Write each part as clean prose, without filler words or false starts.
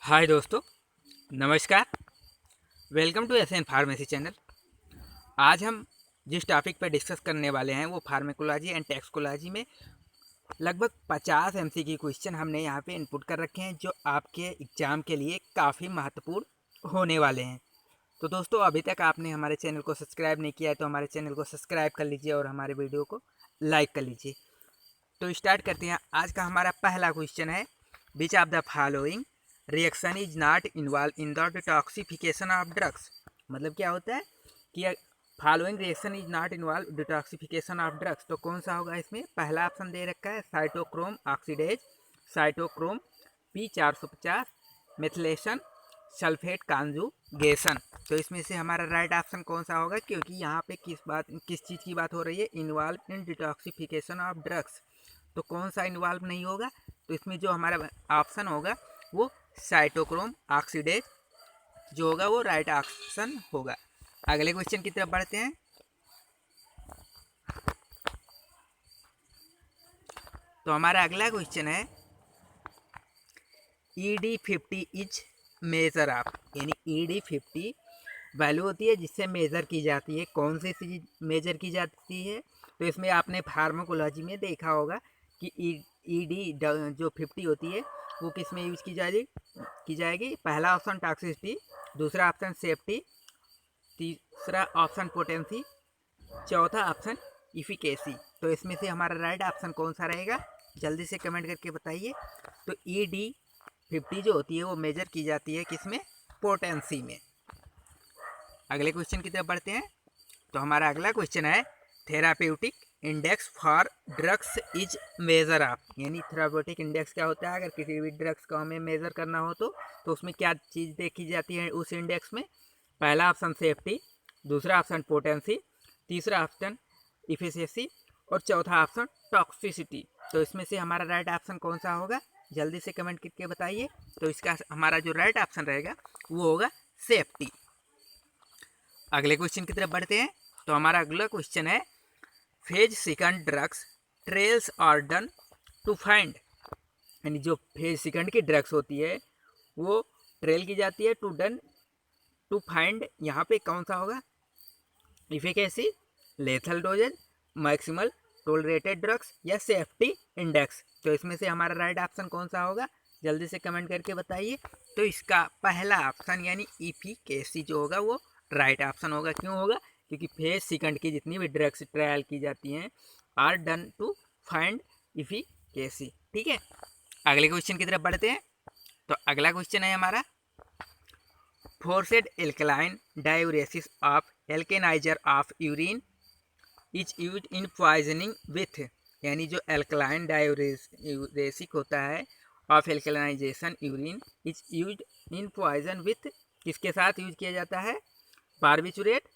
हाय दोस्तों, नमस्कार। Welcome to SN pharmacy channel. आज हम जिस टॉपिक पर डिस्कस करने वाले हैं वो फार्मेकोलॉजी एंड टैक्सकोलॉजी में लगभग 50 एमसीक्यू क्वेश्चन हमने यहाँ पे इनपुट कर रखे हैं जो आपके एग्ज़ाम के लिए काफ़ी महत्वपूर्ण होने वाले हैं। तो दोस्तों, अभी तक आपने हमारे चैनल को सब्सक्राइब नहीं किया है तो हमारे चैनल को सब्सक्राइब कर लीजिए और हमारे वीडियो को लाइक कर लीजिए। तो स्टार्ट करते हैं। आज का हमारा पहला क्वेश्चन है, which of the following reaction is not involve in the detoxification of drugs. मतलब क्या होता है कि following reaction is not involve detoxification of drugs. तो कौन सा होगा इसमें? पहला ऑप्शन दे रखा है cytochrome oxidase, cytochrome P450, methylation, sulphate conjugation. तो इसमें से हमारा राइट ऑप्शन कौन सा होगा? क्योंकि यहाँ पे किस चीज़ की बात हो रही है? Involve in detoxification of drugs. तो कौन सा इन्वॉल्व नहीं होगा? तो इसमें जो हमारा ऑप्शन होगा वो साइटोक्रोम ऑक्सीडेज जो होगा वो राइट ऑप्शन होगा। अगले क्वेश्चन की तरफ बढ़ते हैं। तो हमारा अगला क्वेश्चन है, ED50 इज मेजर ऑफ, यानी ED50 वैल्यू होती है जिससे मेज़र की जाती है। कौन सी चीज़ मेजर की जाती है? तो इसमें आपने फार्माकोलॉजी में देखा होगा कि ईडी जो 50 होती है वो किस में यूज की जाएगी? पहला ऑप्शन टॉक्सिसिटी, दूसरा ऑप्शन सेफ्टी, तीसरा ऑप्शन पोटेंसी, चौथा ऑप्शन इफिकेसी। तो इसमें से हमारा राइट ऑप्शन कौन सा रहेगा? जल्दी से कमेंट करके बताइए। तो ED50 जो होती है वो मेजर की जाती है किस में? पोटेंसी में। अगले क्वेश्चन की तरफ बढ़ते हैं। तो हमारा अगला क्वेश्चन है, therapeutic index for drugs is measure of, यानी थेराप्यूटिक इंडेक्स क्या होता है? अगर किसी भी ड्रग्स को हमें मेजर करना हो तो उसमें क्या चीज़ देखी जाती है उस इंडेक्स में? पहला ऑप्शन सेफ्टी, दूसरा ऑप्शन पोटेंसी, तीसरा ऑप्शन इफिशिएंसी और चौथा ऑप्शन टॉक्सिसिटी। तो इसमें से हमारा राइट ऑप्शन कौन सा होगा? जल्दी से कमेंट करके बताइए। तो इसका हमारा जो राइट ऑप्शन रहेगा वो होगा सेफ्टी। अगले क्वेश्चन की तरफ बढ़ते हैं। तो हमारा अगला क्वेश्चन है, phase second drugs trials are done to find, यानी जो फेज सेकंड की ड्रग्स होती है वो ट्रेल की जाती है टू फाइंड। यहाँ पे कौन सा होगा? Efficacy, lethal doses, maximal tolerated drugs या सेफ्टी इंडेक्स। तो इसमें से हमारा राइट ऑप्शन कौन सा होगा? जल्दी से कमेंट करके बताइए। तो इसका पहला ऑप्शन यानी इफिकेसी जो होगा वो राइट ऑप्शन होगा। क्यों होगा? क्योंकि फेज सेकंड की जितनी भी ड्रग्स ट्रायल की जाती हैं are done to find efficacy. ठीक है, अगले क्वेश्चन की तरफ बढ़ते हैं। तो अगला क्वेश्चन है हमारा, forced alkaline diuresis of alkaliser of urine is use in poisoning with, यानी जो एल्कलाइन डायूरेसिक होता है of alkalisation urine is use in poison with, किसके साथ यूज किया जाता है? बारबिचुरेट,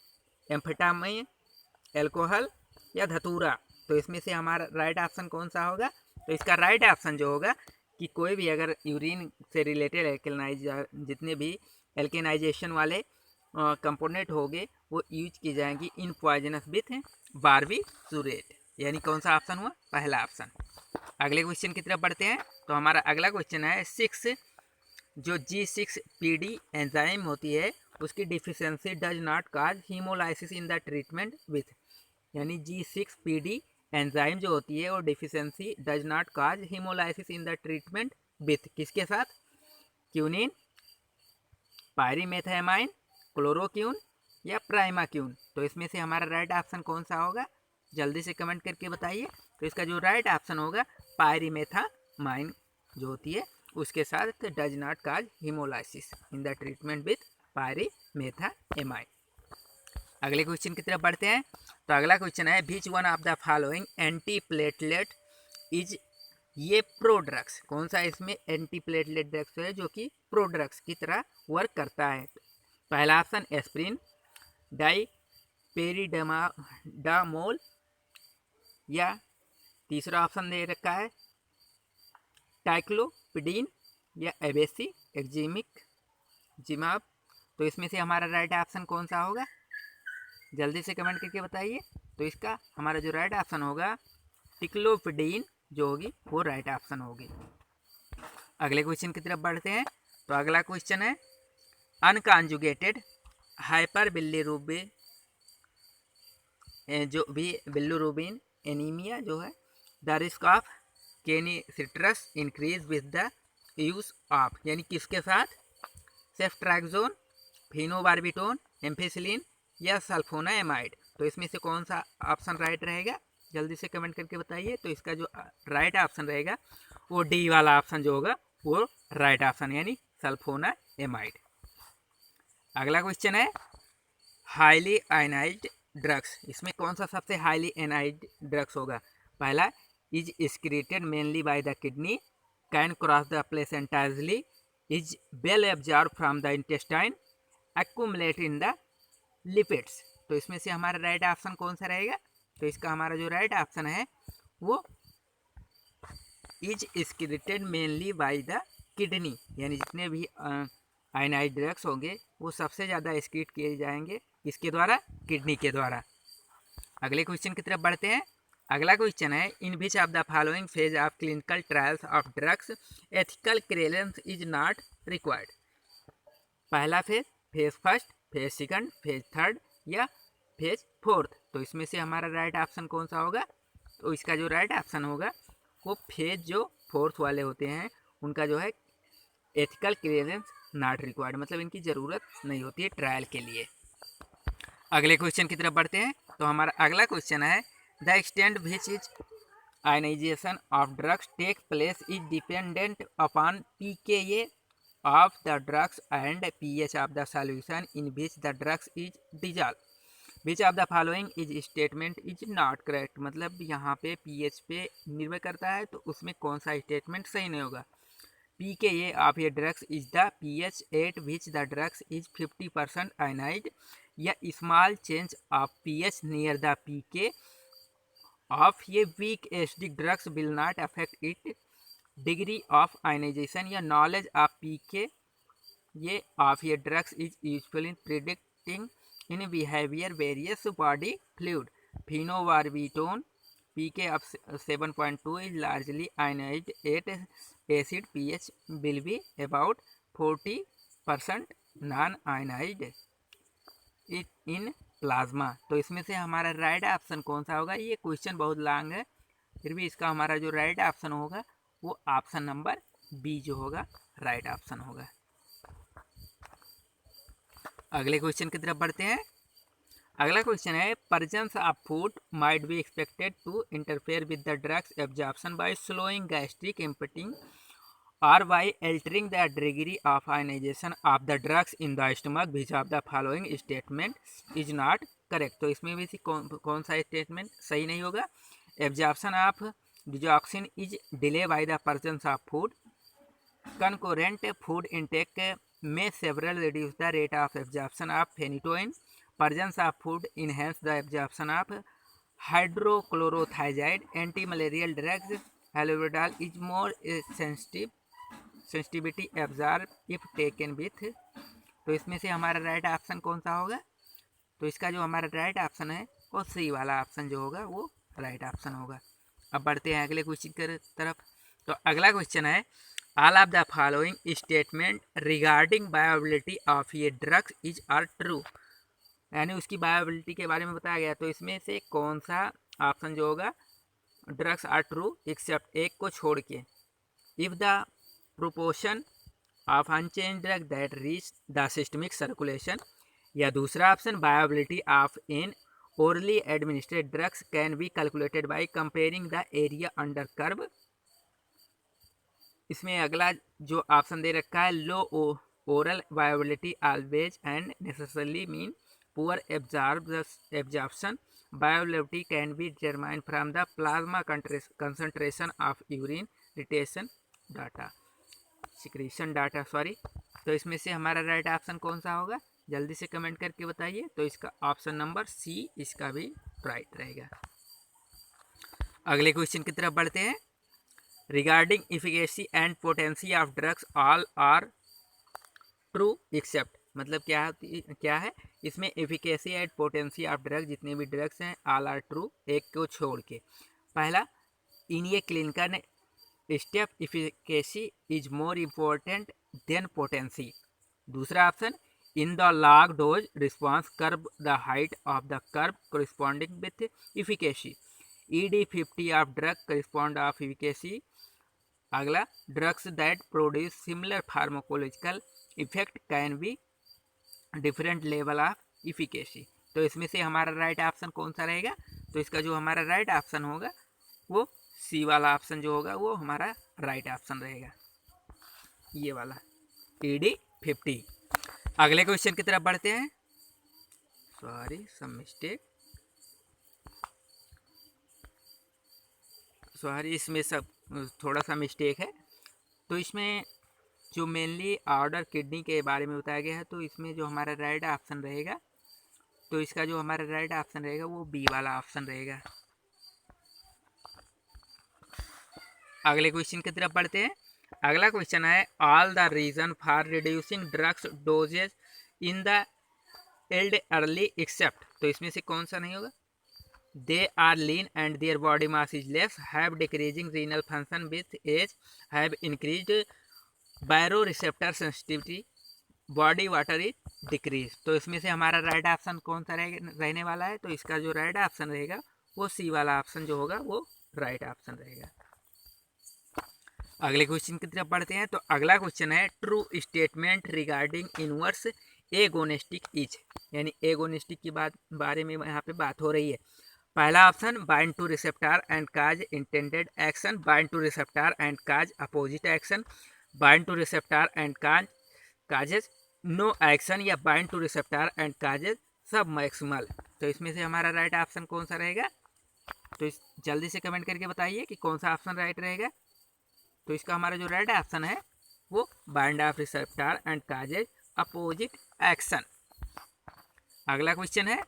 एम्फेटामिन, एल्कोहल या धतूरा। तो इसमें से हमारा राइट ऑप्शन कौन सा होगा? तो इसका राइट ऑप्शन जो होगा कि कोई भी अगर यूरिन से रिलेटेड एल्केनाइजर जितने भी एल्केनाइजेशन वाले कंपोनेंट होंगे वो यूज की जाएंगी इन पॉइजनस विथ बारबिचुरेट, यानी कौन सा ऑप्शन हुआ? पहला ऑप्शन। अगले क्वेश्चन की तरफ बढ़ते हैं। तो हमारा अगला क्वेश्चन है, जो G6PD एंजाइम होती है उसकी deficiency does not cause haemolysis in the treatment with, यानी G6PD एंजाइम जो होती है वो deficiency does not cause haemolysis in the treatment with, किसके साथ? क्यूनिन, पायरीमेथामाइन, क्लोरोक्यून या प्राइमाक्यून। तो इसमें से हमारा राइट ऑप्शन कौन सा होगा? जल्दी से कमेंट करके बताइए। तो इसका जो राइट ऑप्शन होगा पायरीमेथामाइन जो होती है उसके साथ does not cause haemolysis in the treatment with pyrimethamine. अगले क्वेश्चन की तरफ बढ़ते हैं। तो अगला क्वेश्चन है, which one of the following anti platelet is, ये प्रो ड्रग्स, कौन सा इसमें एंटी प्लेटलेट ड्रग्स है जो कि प्रो ड्रग्स की तरह वर्क करता है? पहला ऑप्शन एस्प्रिन, डाई पेरिडामोल या तीसरा ऑप्शन दे रखा है टाइक्लोपिडीन या एबेसी एक्जिमिक जिमाब। तो इसमें से हमारा राइट ऑप्शन कौन सा होगा? जल्दी से कमेंट करके बताइए। तो इसका हमारा जो राइट ऑप्शन होगा टिक्लोपिडीन जो होगी वो राइट ऑप्शन होगी। अगले क्वेश्चन की तरफ बढ़ते हैं। तो अगला क्वेश्चन है अनकॉन्जुगेटेड हाइपर बिलीरुबिन जो भी बिलीरुबिन एनीमिया जो है the risk of kernicterus increase with the use of, यानी किसके साथ, सेफ्ट्रैक्सोन, फिनोबार्बिटोन, एम्फिसिलिन या सल्फोनामाइड। तो इसमें से कौन सा ऑप्शन राइट रहेगा, जल्दी से कमेंट करके बताइए। तो इसका जो राइट ऑप्शन रहेगा वो डी वाला ऑप्शन जो होगा वो राइट ऑप्शन, यानी सल्फोनामाइड। अगला क्वेश्चन है हाईली आयनाइज्ड ड्रग्स, इसमें कौन सा सबसे हाईली एनाइज्ड ड्रग्स होगा। पहला, is excreted mainly by the kidney, can cross the placenta easily, is well absorb from the intestine, accumulate in the lipids. तो इसमें से हमारा राइट ऑप्शन कौन सा रहेगा, तो इसका हमारा जो राइट ऑप्शन है वो is excreted mainly by the kidney, यानी जितने भी आयनाइज्ड ड्रग्स होंगे वो सबसे ज़्यादा एक्सक्रीट किए जाएंगे इसके द्वारा, किडनी के द्वारा। अगले क्वेश्चन की तरफ बढ़ते हैं। अगला क्वेश्चन है in which of the following phase of clinical trials of drugs ethical clearance is not required. पहला phase, phase first, phase second, phase third या फेज फोर्थ। तो इसमें से हमारा राइट ऑप्शन कौन सा होगा, तो इसका जो राइट ऑप्शन होगा वो फेज जो फोर्थ वाले होते हैं उनका जो है एथिकल क्लियरेंस नॉट रिक्वायर्ड, मतलब इनकी ज़रूरत नहीं होती है ट्रायल के लिए। अगले क्वेश्चन की तरफ बढ़ते हैं। तो हमारा अगला क्वेश्चन है the extent which is ionisation of drugs take place is dependent upon pKa of the drugs and pH of the solution in which the drugs is dissolve, which of the following is statement is not correct. मतलब यहाँ पे pH पे निर्भर करता है, तो उसमें कौन सा स्टेटमेंट सही नहीं होगा। pKa of a drugs is the pH at which the drugs is 50% ionized, या small change of pH near the pK of a weak acidic drugs will not affect its degree of ionization, या knowledge of pKa of a drugs is useful in predicting in behavior various body fluid. Phenobarbital pK of 7.2 is largely ionized at acid pH will be about 40% non-ionized in plasma. तो इसमें से हमारा right option कौन सा होगा, ये question बहुत long है, फिर भी इसका हमारा जो राइट ऑप्शन होगा वो ऑप्शन नंबर बी जो होगा राइट ऑप्शन होगा। अगले क्वेश्चन की तरफ बढ़ते हैं। अगला क्वेश्चन है presence of food might be expected to interfere with the drug's absorption by slowing gastric emptying or by altering the degree of ionization of the drugs in the stomach, which of the following statement is not correct। तो इसमें भी कौन सा statement सही नहीं होगा। Absorption of digoxin is delay by the presence of food, concurrent food intake may several reduce the rate of absorption of phenytoin, presence of food enhance the absorption of hydrochlorothiazide, anti-malarial drugs haloperidol is more sensitivity absorb if taken with। तो इसमें से हमारा right option कौन सा होगा, तो इसका जो हमारा राइट ऑप्शन है वो सी वाला ऑप्शन जो होगा वो राइट ऑप्शन होगा। अब बढ़ते हैं अगले क्वेश्चन की तरफ। तो अगला क्वेश्चन है all of the following statement regarding बायोबिलिटी of ये ड्रग्स इज आर ट्रू, यानी उसकी बायोबिलिटी के बारे में बताया गया। तो इसमें से कौन सा ऑप्शन जो होगा ड्रग्स आर ट्रू एक्सेप्ट एक को छोड़ के, if the proportion of unchanged drug that reach the systemic circulation, या दूसरा option bioavailability of in orally administered drugs can be calculated by comparing the area under curve. इसमें अगला जो option दे रखा है low oral bioavailability always and necessarily mean poor absorption, bioavailability can be determined from the plasma concentration of urine retention data, secretion data sorry. तो इसमें से हमारा राइट ऑप्शन कौन सा होगा, जल्दी से कमेंट करके बताइए। तो इसका ऑप्शन नंबर सी इसका भी राइट रहेगा। अगले क्वेश्चन की तरफ बढ़ते हैं। Regarding efficacy and potency of drugs all are true except, मतलब क्या है इसमें efficacy and potency of drugs जितने भी ड्रग्स हैं ऑल आर ट्रू, एक को छोड़ के। पहला इन ये clinical step efficacy is more important than potency. दूसरा option, in the log dose response curve the height of the curve corresponding with efficacy। ED50 of drug correspond of efficacy। अगला, drugs that produce similar pharmacological effect can be different level of efficacy. तो इसमें से हमारा right option कौन सा रहेगा? तो इसका जो हमारा राइट ऑप्शन होगा वो सी वाला ऑप्शन जो होगा वो हमारा राइट ऑप्शन रहेगा, ये वाला ED50। अगले क्वेश्चन की तरफ बढ़ते हैं। सॉरी, सम मिस्टेक, सॉरी, इसमें सब थोड़ा सा मिस्टेक है। तो इसमें जो मेनली ऑर्डर किडनी के बारे में बताया गया है, तो इसमें जो हमारा राइट ऑप्शन रहेगा, तो इसका जो हमारा राइट ऑप्शन रहेगा वो बी वाला ऑप्शन रहेगा। अगले क्वेश्चन की तरफ बढ़ते हैं। अगला क्वेश्चन है, all the reason for reducing drugs dosages in the elderly except. तो इसमें से कौन सा नहीं होगा? They are lean and their body mass is less, have decreasing renal function with age, have increased baroreceptor sensitivity, body water is decrease. तो इसमें से हमारा राइट ऑप्शन कौन सा रहने वाला है? तो इसका जो राइट ऑप्शन रहेगा वो सी वाला ऑप्शन जो होगा वो राइट ऑप्शन रहेगा। अगले क्वेश्चन की तरफ बढ़ते हैं। तो अगला क्वेश्चन है, true statement regarding inverse agonistic is, यानी एगोनिस्टिक की बारे में यहाँ पे बात हो रही है। पहला option, bind to receptor and cause intended action, bind to receptor and cause opposite action, bind to receptor and causes no action, या bind to receptor and causes submaximal. तो इसमें से हमारा राइट ऑप्शन कौन सा रहेगा? तो जल्दी से कमेंट करके बताइए कि कौन सा ऑप्शन राइट रहेगा। तो इसका हमारा जो राइट ऑप्शन है वो bind of receptor and causes opposite action. अगला क्वेश्चन है,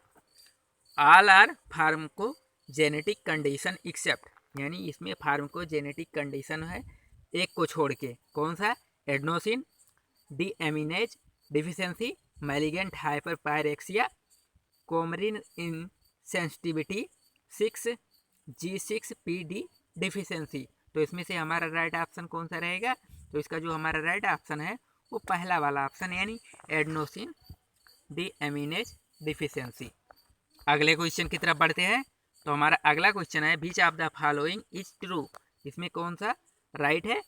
ऑल आर फार्माकोजेनेटिक कंडीशन एक्सेप्ट, यानी इसमें फार्माकोजेनेटिक कंडीशन है एक को छोड़ के, कौन सा? Adenosine deaminase deficiency, malignant hyperpyrexia, coumarin insensitivity, 6G6PD deficiency. तो इसमें से हमारा राइट ऑप्शन कौन सा रहेगा? तो इसका जो हमारा राइट ऑप्शन है वो पहला वाला ऑप्शन, यानी एडेनोसिन डीएमिनेज डिफिशियंसी। अगले क्वेश्चन की तरफ बढ़ते हैं। तो हमारा अगला क्वेश्चन है, which of the following is true. इसमें कौन सा राइट है?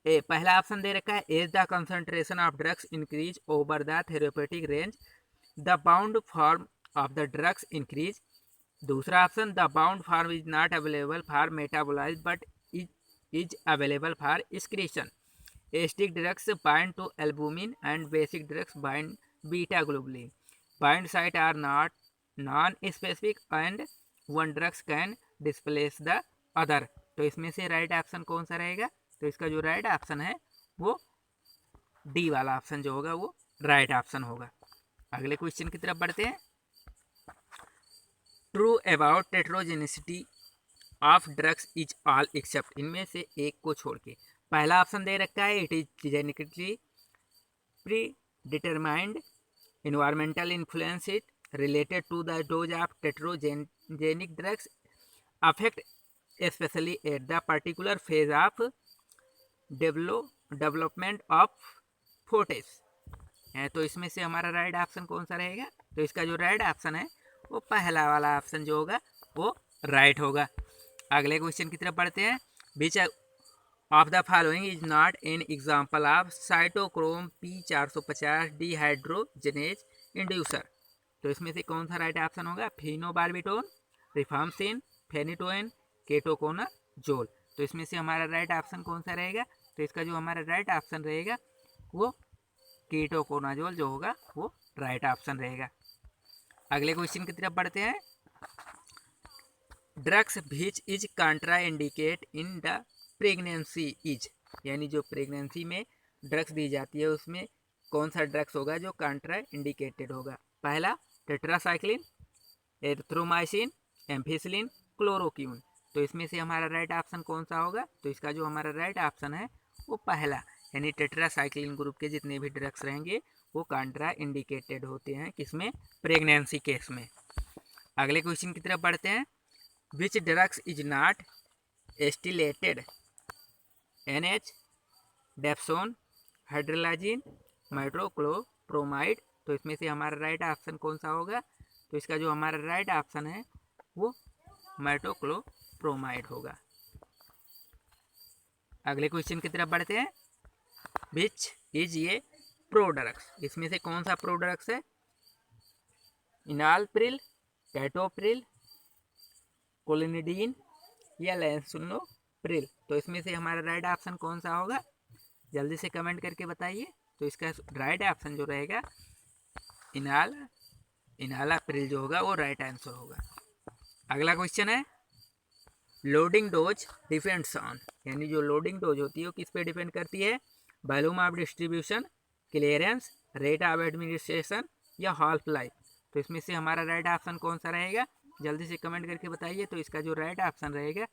पहला ऑप्शन दे रखा है, as the concentration of drugs increase over the therapeutic range the bound form of the drugs increase. दूसरा option, the bound form is not available for metabolise but is available for excretion. Acidic drugs bind to albumin and basic drugs bind beta globulin. Bind site are not non specific and one drugs can displace the other. तो इसमें से right option कौन सा रहेगा? तो इसका जो right option है वो डी वाला ऑप्शन जो होगा वो राइट ऑप्शन होगा। अगले क्वेश्चन की तरफ बढ़ते हैं। True about teratogenicity of drugs is all except, इनमें से एक को छोड़ के। पहला ऑप्शन दे रखा है, it is genetically pre determined, environmental influence it related to the dose of tetrogenic drugs affect especially at the particular phase of development of fetus। तो इसमें से हमारा राइट ऑप्शन कौन सा रहेगा? तो इसका जो राइट ऑप्शन है वो पहला वाला ऑप्शन जो होगा वो राइट होगा। अगले क्वेश्चन की तरफ बढ़ते हैं। Which of the following is not an example of cytochrome P450 dehydrogenase inducer. तो इसमें से कौन सा राइट ऑप्शन होगा? Phenobarbitone, rifampicin, phenytoin, ketoconazole. तो इसमें से हमारा राइट ऑप्शन कौन सा रहेगा? तो इसका जो हमारा राइट ऑप्शन रहेगा वो केटोकोनाजोल जो होगा वो राइट ऑप्शन रहेगा। अगले क्वेश्चन की तरफ बढ़ते हैं। Drugs which is कंट्रा indicate in the pregnancy is, यानी जो प्रेगनेंसी में ड्रग्स दी जाती है उसमें कौन सा ड्रग्स होगा जो कंट्रा इंडिकेटेड होगा? पहला, टेट्रासाइक्लिन, एरिथ्रोमाइसिन, एम्फिसिलिन, क्लोरोक्वीन। तो इसमें से हमारा राइट ऑप्शन कौन सा होगा? तो इसका जो हमारा राइट ऑप्शन है वो पहला, यानी टेट्रासाइक्लिन ग्रुप के जितने भी ड्रग्स रहेंगे वो कंट्रा इंडिकेटेड होते हैं, किसमें? प्रेगनेंसी केस में। अगले क्वेश्चन की तरफ बढ़ते हैं। Which drugs is not acetylated NH, dapsone, hydralazine, metoclopramide. तो इसमें से हमारा राइट ऑप्शन कौन सा होगा? तो इसका जो हमारा राइट ऑप्शन है वो मेट्रोक्लोप्रोमाइड होगा। अगले क्वेश्चन की तरफ बढ़ते हैं। विच इज ये प्रोड्रग्स, इसमें से कौन सा प्रोड्रग्स है? इनालप्रिल, कैटोप्रिल, कोलिनिडीन या लैंसुनोप्रिल। तो इसमें से हमारा राइट ऑप्शन कौन सा होगा? जल्दी से कमेंट करके बताइए। तो इसका राइट ऑप्शन जो रहेगा इनालाप्रिल जो होगा वो राइट आंसर होगा। अगला क्वेश्चन है लोडिंग डोज डिपेंड्स ऑन, यानी जो लोडिंग डोज होती है वो किस पे डिपेंड करती है? Volume of distribution, clearance, rate of administration या हाल्फ लाइफ। तो इसमें से हमारा राइट ऑप्शन कौन सा रहेगा? जल्दी से कमेंट करके बताइए। तो इसका जो राइट ऑप्शन रहेगा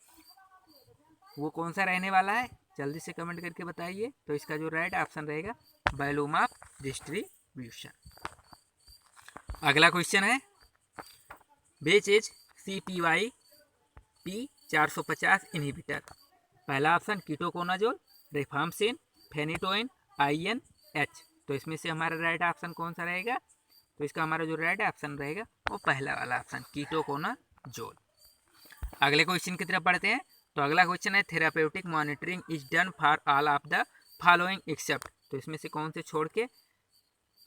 वो कौन सा रहने वाला है? जल्दी से कमेंट करके बताइए। तो इसका जो राइट ऑप्शन रहेगा वॉल्यूम ऑफ डिस्ट्रीब्यूशन। अगला क्वेश्चन है विच इज CPYP 450 इनहिबिटर। पहला ऑप्शन कीटोकोनाजोल, रिफाम्सिन, फेनिटोइन, INH। तो इसमें से हमारा राइट ऑप्शन कौन सा रहेगा? तो इसका हमारा जो राइट ऑप्शन रहेगा वो पहला वाला ऑप्शन कीटोकोनाजोल। अगले क्वेश्चन की तरफ बढ़ते हैं। तो अगला क्वेश्चन है therapeutic monitoring is done for all of the following except. तो इसमें से कौन से छोड़ के?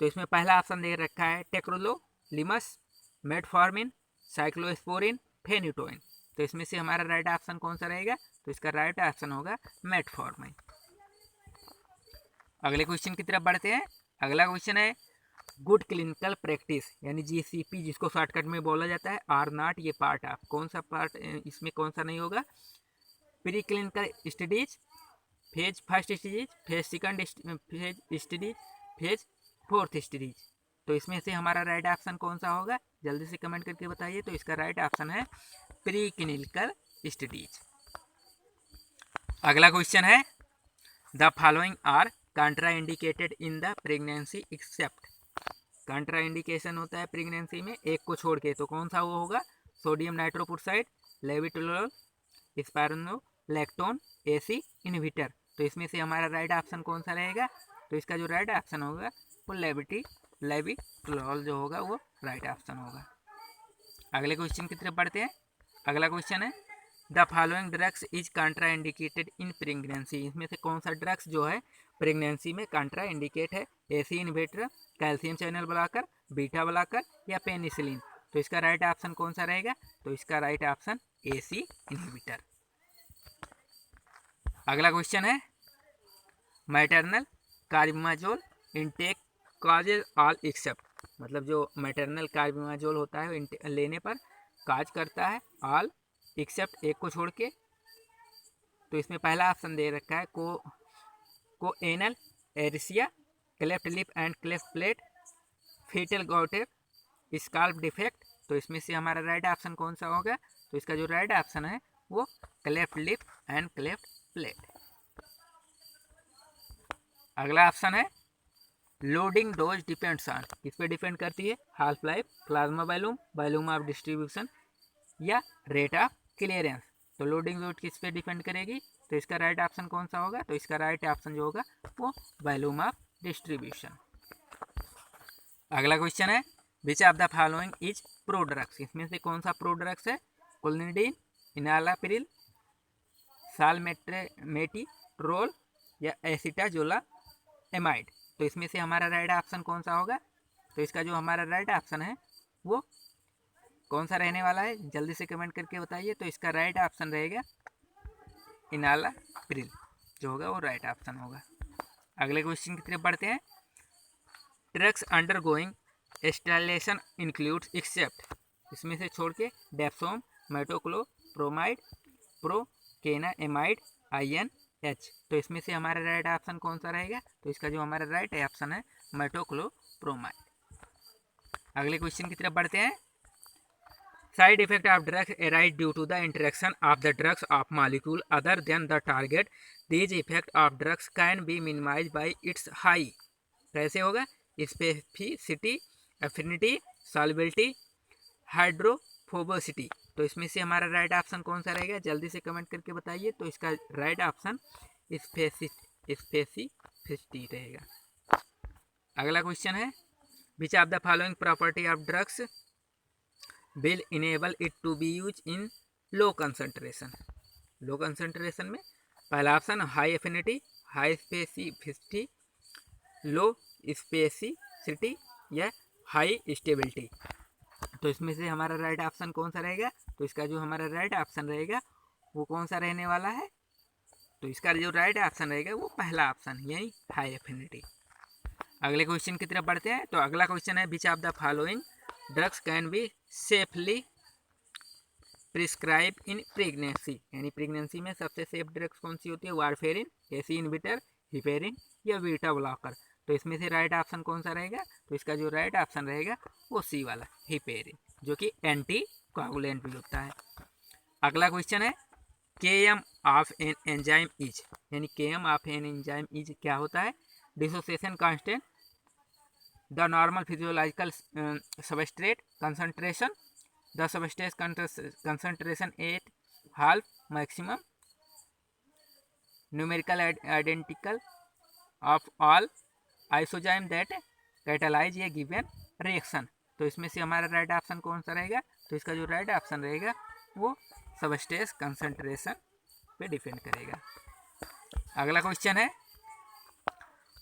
तो इसमें पहला ऑप्शन दे रखा है टेक्रोलोलिमस, मेटफॉर्मिन, साइक्लोस्पोरिन, फेनिटोइन। तो इसमें से हमारा राइट ऑप्शन कौन सा रहेगा? तो इसका राइट ऑप्शन होगा मेटफॉर्मिन। अगले क्वेश्चन की तरफ बढ़ते हैं। अगला क्वेश्चन है गुड क्लिनिकल प्रैक्टिस यानी GCP जिसको शॉर्टकट में बोला जाता है आर नॉट ये पार्ट ऑफ, कौन सा पार्ट इसमें कौन सा नहीं होगा? Pre clinical studies, phase first studies, phase second phase studies, phase fourth studies. तो इसमें से हमारा राइट ऑप्शन कौन सा होगा? जल्दी से कमेंट करके बताइए। तो इसका राइट ऑप्शन है प्री क्लिनिकल स्टडीज। अगला क्वेश्चन है the following are contraindicated in the pregnancy except. Contraindication होता है प्रेगनेंसी में एक को छोड़ के, तो कौन सा वो होगा? Sodium nitroprusside, labetalol, spironolactone, AC inhibitor. तो इसमें से हमारा राइट ऑप्शन कौन सा रहेगा? तो इसका जो राइट ऑप्शन होगा वो लेविटोलोल जो होगा वो राइट ऑप्शन होगा। अगले क्वेश्चन की तरफ बढ़ते हैं। अगला क्वेश्चन है the following drugs is कंट्रा indicated in pregnancy. इसमें से कौन सा ड्रग्स जो है प्रेगनेंसी में कंट्रा इंडिकेट है? AC inhibitor, calcium channel blocker, beta blocker या पेनिसिलिन। तो इसका राइट ऑप्शन कौन सा रहेगा? तो इसका राइट ऑप्शन AC इनहिबिटर। अगला क्वेश्चन है maternal carbimazole intake causes all except, मतलब जो मैटरनल कार्बिमाजोल होता है लेने पर काज करता है ऑल एक्सेप्ट एक को छोड़ के। तो इसमें पहला ऑप्शन दे रखा है choanal atresia, cleft lip and cleft palate, fetal goitre, scalp defect. तो इसमें से हमारा राइट ऑप्शन कौन सा होगा? तो इसका जो राइट ऑप्शन है वो cleft lip and cleft plate. अगला ऑप्शन है लोडिंग डोज डिपेंड्स ऑन, किस पे डिपेंड करती है? Half life, plasma volume, volume of distribution या रेट ऑफ क्लियरेंस। तो लोडिंग डोज किस पे डिपेंड करेगी? तो इसका राइट ऑप्शन कौन सा होगा? तो इसका राइट ऑप्शन जो होगा वो वॉल्यूम ऑफ डिस्ट्रीब्यूशन। अगला क्वेश्चन है which of the following is prodrugs. इसमें से कौन सा प्रोड्रग्स है? कोलिनिडीन, इनालाप्रिल, सालमेट्रोल या एसिटाजोलामाइड। तो इसमें से हमारा राइट ऑप्शन कौन सा होगा? तो इसका जो हमारा राइट ऑप्शन है वो कौन सा रहने वाला है? जल्दी से कमेंट करके बताइए। तो इसका राइट ऑप्शन रहेगा इनालाप्रिल जो होगा वो राइट ऑप्शन होगा। अगले क्वेश्चन की तरफ बढ़ते हैं। Drugs undergoing sterilization includes except, इसमें से छोड़ के डेप्सोम, मेटोक्लोप्रोमाइड, प्रोकेनामाइड, INH। तो इसमें से हमारा राइट ऑप्शन कौन सा रहेगा? तो इसका जो हमारा राइट ऑप्शन है मेटोक्लोप्रोमाइड। अगले क्वेश्चन की तरफ बढ़ते हैं। Side effect of drugs arise due to the interaction of the drugs of molecule other than the target. These effect of drugs can be minimize by its high. कैसे होगा? Specificity, affinity, solubility, hydrophobicity. तो इसमें से हमारा right option कौन सा रहेगा? जल्दी से कमेंट करके बताइए। तो इसका राइट ऑप्शन स्पेसिफिसिटी रहेगा। अगला क्वेश्चन है which of the following property of drugs will enable it to be use in low concentration. Low concentration में पहला option high affinity, high specificity, low specificity या हाई स्टेबिलिटी। तो इसमें से हमारा राइट ऑप्शन कौन सा रहेगा? तो इसका जो हमारा राइट ऑप्शन रहेगा वो कौन सा रहने वाला है? तो इसका जो राइट ऑप्शन रहेगा वो पहला ऑप्शन यानी हाई एफिनिटी। अगले क्वेश्चन की तरफ बढ़ते हैं। तो अगला क्वेश्चन है which of the following drugs can be safely prescribe in pregnancy, यानी प्रेगनेंसी में सबसे सेफ ड्रग्स कौन सी होती है? वारफेरिन, एसी इनहिबिटर, हिपेरिन या बीटा ब्लॉकर। तो इसमें से राइट ऑप्शन कौन सा रहेगा? तो इसका जो राइट ऑप्शन रहेगा वो सी वाला हिपेरिन, जो कि एंटी कोगुलेंट भी होता है। अगला क्वेश्चन है KM of an enzyme is, यानी KM of an enzyme is क्या होता है? Dissociation constant, the normal physiological substrate concentration, the substrate concentration at half maximum, numerical identical of all isozyme that catalyse a given reaction. तो इसमें से हमारा right option कौन सा रहेगा? तो इसका जो राइट ऑप्शन रहेगा वो सबस्ट्रेट कंसंट्रेशन पे डिपेंड करेगा। अगला क्वेश्चन है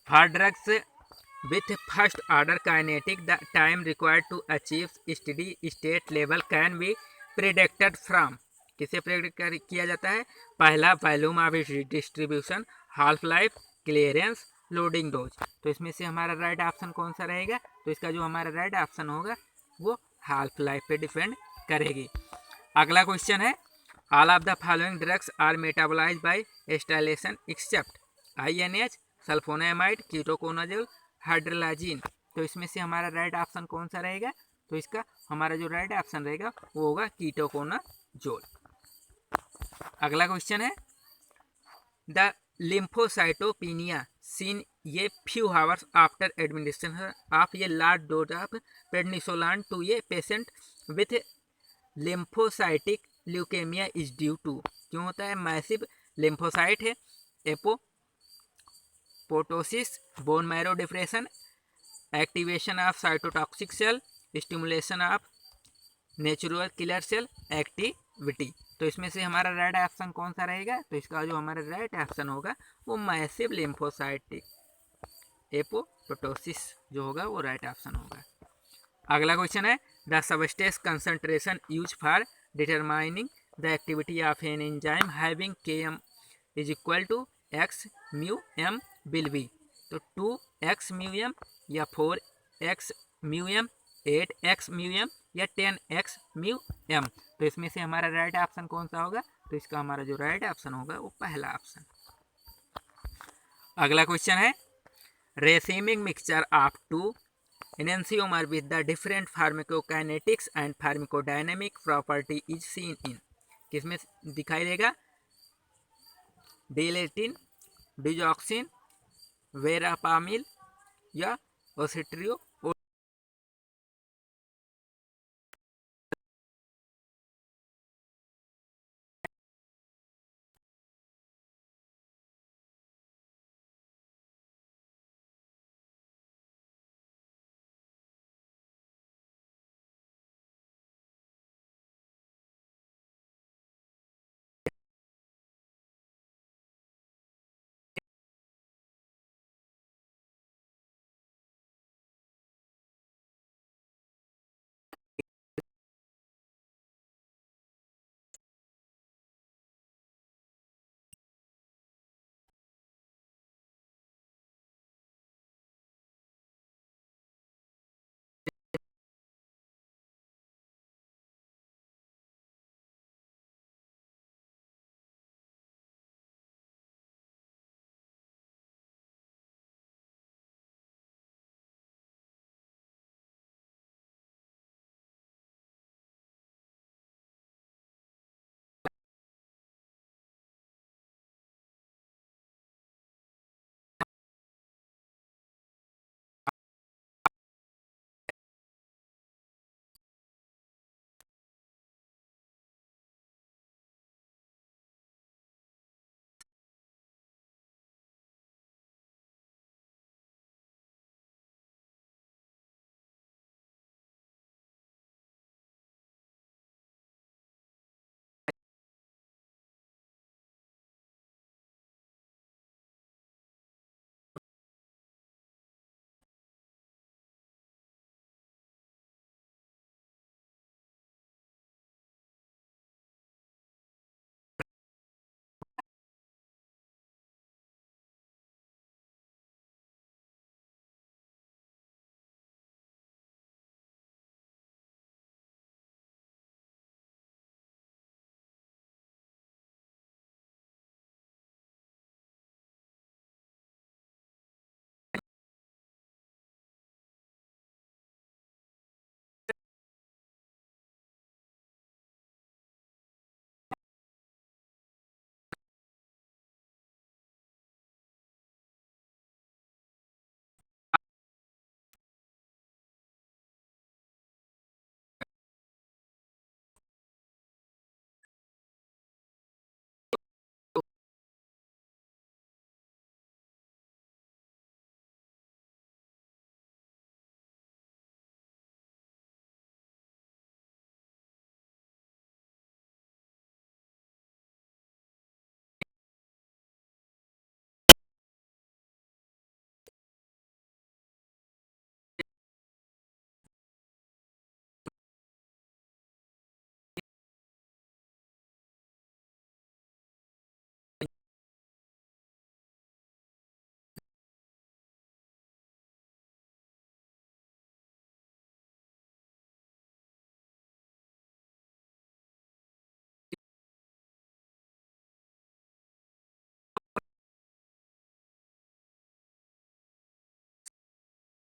for drugs with first order kinetic the time required to achieve steady state level can be predicted from. किसे प्रेडिक्ट किया जाता है? पहला volume of distribution, half life, clearance, loading dose. तो इसमें से हमारा राइट ऑप्शन कौन सा रहेगा? तो इसका जो हमारा राइट ऑप्शन होगा वो हाफ लाइफ पे डिपेंड करेगी। अगला क्वेश्चन है all of the following drugs are metabolised by acetylation except INH, sulphonamide, ketoconazole, hydralazine. तो इसमें से हमारा राइट ऑप्शन कौन सा रहेगा? तो इसका हमारा जो राइट ऑप्शन रहेगा वो होगा कीटोकोनाजोल। अगला क्वेश्चन है द लिम्फोसाइटोपिनिया सीन ये few hours after administration of ये large dose of prednisolone to ये patient with lymphocytic leukaemia is due to. क्यों होता है? मैसिव लिम्फोसाइट है, apoptosis, bone marrow depression, activation of cytotoxic cell, stimulation of natural killer cell activity. तो इसमें से हमारा राइट ऑप्शन कौन सा रहेगा? तो इसका जो हमारा राइट ऑप्शन होगा वो मैसिव लिम्फोसाइटिक एपोपोटोसिस जो होगा वो राइट ऑप्शन होगा। अगला क्वेश्चन है the substrate concentration use for determining the activity of an enzyme having Km is equal to x mu m will be. तो 2x म्यू m या 4x mu m, 8x mu m या 10x mu m। तो इसमें से हमारा right option कौन सा होगा? तो इसका हमारा जो राइट ऑप्शन होगा वो पहला ऑप्शन। अगला क्वेश्चन है racemic mixture of two enantiomer with the different pharmacokinetics and pharmacodynamic property is seen in। किसमें दिखाई देगा? डिलेटिन, डिजॉक्सिन, वेरापामिल या ओसेट्रियो